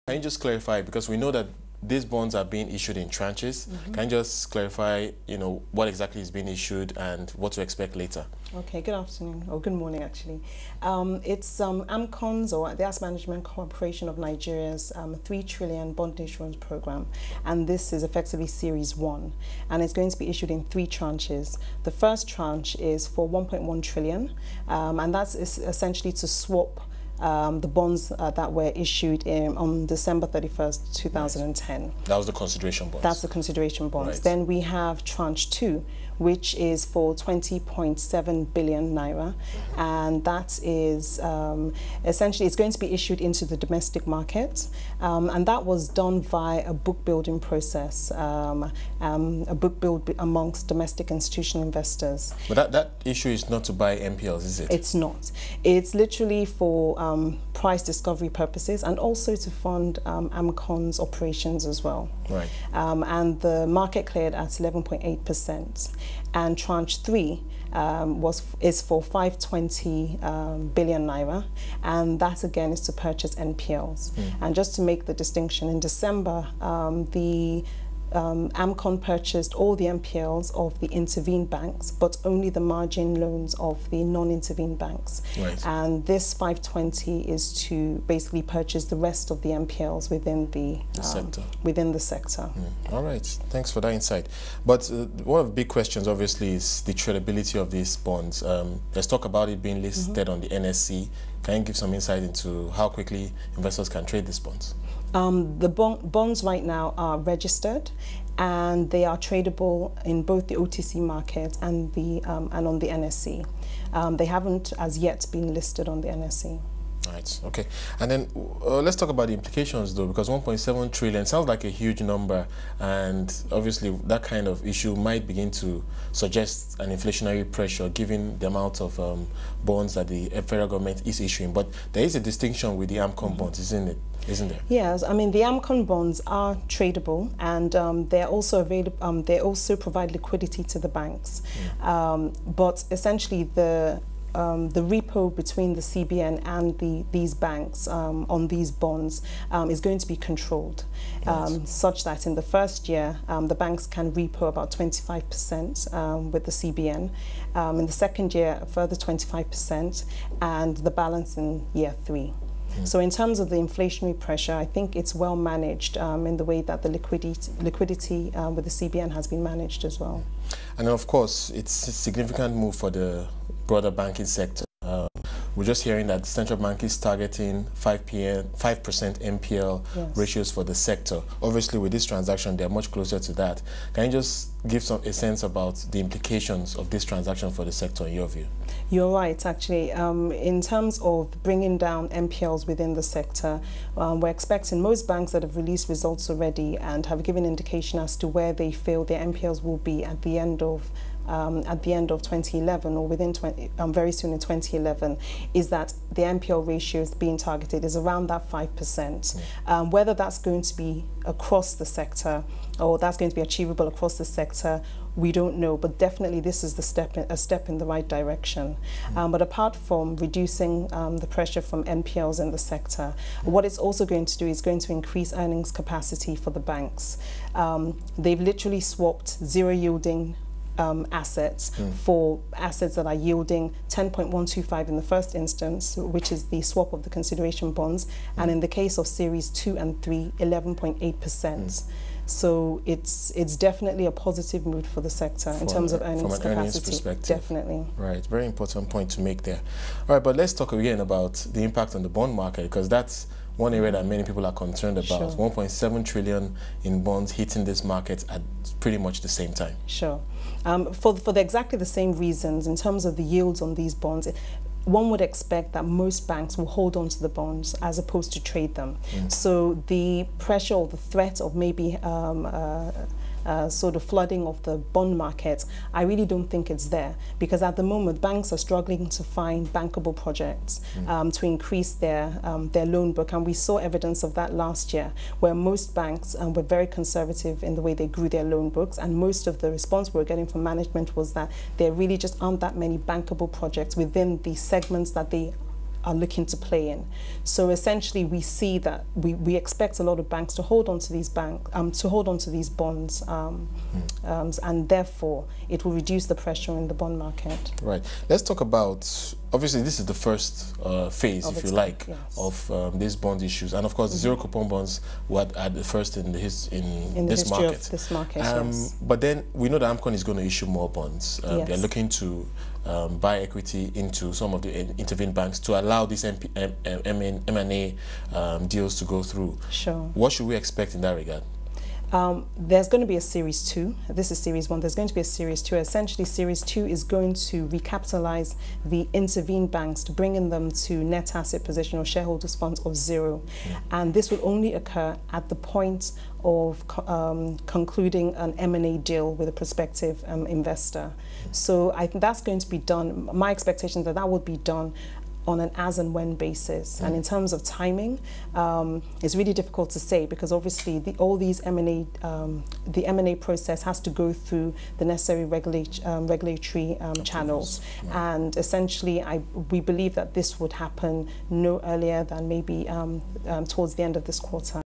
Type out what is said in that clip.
Can you just clarify, because we know that these bonds are being issued in tranches. Can you just clarify, what exactly is being issued and what to expect later? Okay, good afternoon, or good morning actually. It's AMCON's, or the Asset Management Corporation of Nigeria's 3 trillion bond issuance program, and this is effectively Series 1, and it's going to be issued in 3 tranches. The first tranche is for 1.1 trillion, and that's essentially to swap the bonds that were issued on December 31st, 2010. Right. That was the consideration bonds. That's the consideration bonds. Right. Then we have tranche 2, which is for 20.7 billion naira, and that is essentially, it's going to be issued into the domestic market, and that was done via a book building process, a book build amongst domestic institutional investors. But that issue is not to buy MPLs, is it? It's not. It's literally for price discovery purposes, and also to fund AMCON's operations as well. Right. And the market cleared at 11.8%. And tranche 3 is for 520 billion naira, and that again is to purchase NPLs. And just to make the distinction, in December, AMCON purchased all the NPLs of the intervened banks, but only the margin loans of the non-intervened banks. Right. And this 520 is to basically purchase the rest of the NPLs within the sector. Within the sector. All right, thanks for that insight. But one of the big questions, obviously, is the tradability of these bonds. Let's talk about it being listed on the NSC. Can you give some insight into how quickly investors can trade these bonds? The bonds right now are registered, and they are tradable in both the OTC market and on the NSC. They haven't as yet been listed on the NSC. Right, okay. And then let's talk about the implications, though, because 1.7 trillion sounds like a huge number, and obviously that kind of issue might begin to suggest an inflationary pressure given the amount of bonds that the federal government is issuing. But there is a distinction with the AMCON bonds, isn't there? Yes, I mean, the AMCON bonds are tradable, and they're also available. They also provide liquidity to the banks, but essentially the repo between the CBN and these banks on these bonds is going to be controlled, such that in the first year the banks can repo about 25% with the CBN, in the second year a further 25%, and the balance in year 3. So in terms of the inflationary pressure, I think it's well managed in the way that the liquidity with the CBN has been managed as well. And of course, it's a significant move for the broader banking sector. We're just hearing that the central bank is targeting 5% MPL ratios for the sector. Obviously, with this transaction, they're much closer to that. Can you just give a sense about the implications of this transaction for the sector in your view? You're right, actually. In terms of bringing down MPLs within the sector, we're expecting most banks that have released results already and have given indication as to where they feel their MPLs will be at the end of 2011, or within very soon in 2011, is that the MPL ratios being targeted is around that 5%. Whether that's going to be across the sector or that's going to be achievable across the sector, we don't know, but definitely this is a step in the right direction. But apart from reducing the pressure from NPLs in the sector, what it's also going to do is going to increase earnings capacity for the banks. They've literally swapped zero-yielding assets for assets that are yielding 10.125 in the first instance, which is the swap of the consideration bonds, and in the case of Series 2 and 3, 11.8%. So it's definitely a positive mood for the sector in terms of earnings capacity. From an earnings perspective. Definitely. Right, very important point to make there. All right, but let's talk again about the impact on the bond market, because that's one area that many people are concerned about. 1.7 trillion in bonds hitting this market at pretty much the same time. Sure. For exactly the same reasons, in terms of the yields on these bonds, one would expect that most banks will hold on to the bonds as opposed to trade them. So the pressure or the threat of maybe sort of flooding of the bond market, I really don't think it's there, because at the moment banks are struggling to find bankable projects to increase their loan book, and we saw evidence of that last year, where most banks were very conservative in the way they grew their loan books, and most of the response we were getting from management was that there really just aren't that many bankable projects within the segments that they are looking to play in. So essentially, we see that we expect a lot of banks to hold on to these bonds, and therefore it will reduce the pressure in the bond market. Right. Let's talk about, obviously this is the first phase, if you like, yes, of these bond issues, and of course the zero coupon bonds were at the first in this market. Of this market, yes. But then we know that AMCON is going to issue more bonds. Yes. They're looking to buy equity into some of the intervened banks to allow these M&A deals to go through. Sure. What should we expect in that regard? There's going to be a Series 2. This is Series 1. There's going to be a Series 2. Essentially, Series 2 is going to recapitalize the intervened banks to bring in them to net asset position or shareholders' funds of zero. And this will only occur at the point of concluding an M&A deal with a prospective investor. So I think that's going to be done. My expectation is that that would be done on an as and when basis. And in terms of timing, it's really difficult to say, because obviously all these the M&A process has to go through the necessary regulatory channels. And essentially, we believe that this would happen no earlier than maybe towards the end of this quarter.